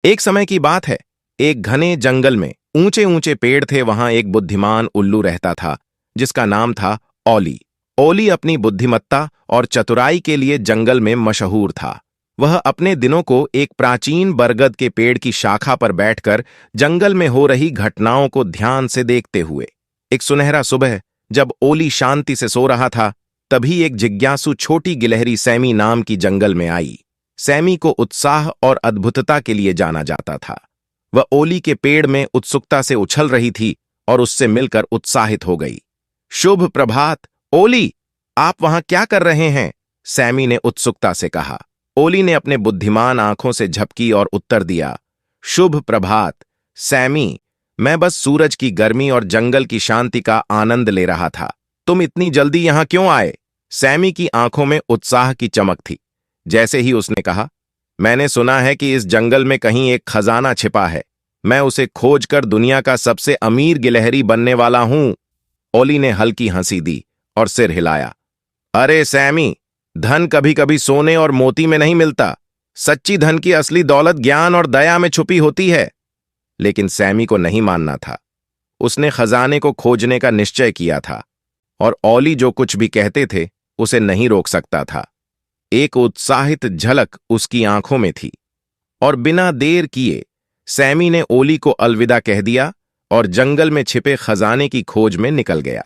एक समय की बात है। एक घने जंगल में ऊंचे ऊंचे पेड़ थे। वहां एक बुद्धिमान उल्लू रहता था जिसका नाम था ओली। ओली अपनी बुद्धिमत्ता और चतुराई के लिए जंगल में मशहूर था। वह अपने दिनों को एक प्राचीन बरगद के पेड़ की शाखा पर बैठकर जंगल में हो रही घटनाओं को ध्यान से देखते हुए। एक सुनहरा सुबह जब ओली शांति से सो रहा था, तभी एक जिज्ञासु छोटी गिलहरी सैमी नाम की जंगल में आई। सैमी को उत्साह और अद्भुतता के लिए जाना जाता था। वह ओली के पेड़ में उत्सुकता से उछल रही थी और उससे मिलकर उत्साहित हो गई। शुभ प्रभात ओली, आप वहां क्या कर रहे हैं? सैमी ने उत्सुकता से कहा। ओली ने अपने बुद्धिमान आंखों से झपकी और उत्तर दिया, शुभ प्रभात सैमी, मैं बस सूरज की गर्मी और जंगल की शांति का आनंद ले रहा था। तुम इतनी जल्दी यहां क्यों आए? सैमी की आंखों में उत्साह की चमक थी। जैसे ही उसने कहा, मैंने सुना है कि इस जंगल में कहीं एक खजाना छिपा है। मैं उसे खोजकर दुनिया का सबसे अमीर गिलहरी बनने वाला हूं। ओली ने हल्की हंसी दी और सिर हिलाया। अरे सैमी, धन कभी कभी सोने और मोती में नहीं मिलता। सच्ची धन की असली दौलत ज्ञान और दया में छुपी होती है। लेकिन सैमी को नहीं मानना था। उसने खजाने को खोजने का निश्चय किया था और ओली जो कुछ भी कहते थे उसे नहीं रोक सकता था। एक उत्साहित झलक उसकी आंखों में थी और बिना देर किए सैमी ने ओली को अलविदा कह दिया और जंगल में छिपे खजाने की खोज में निकल गया।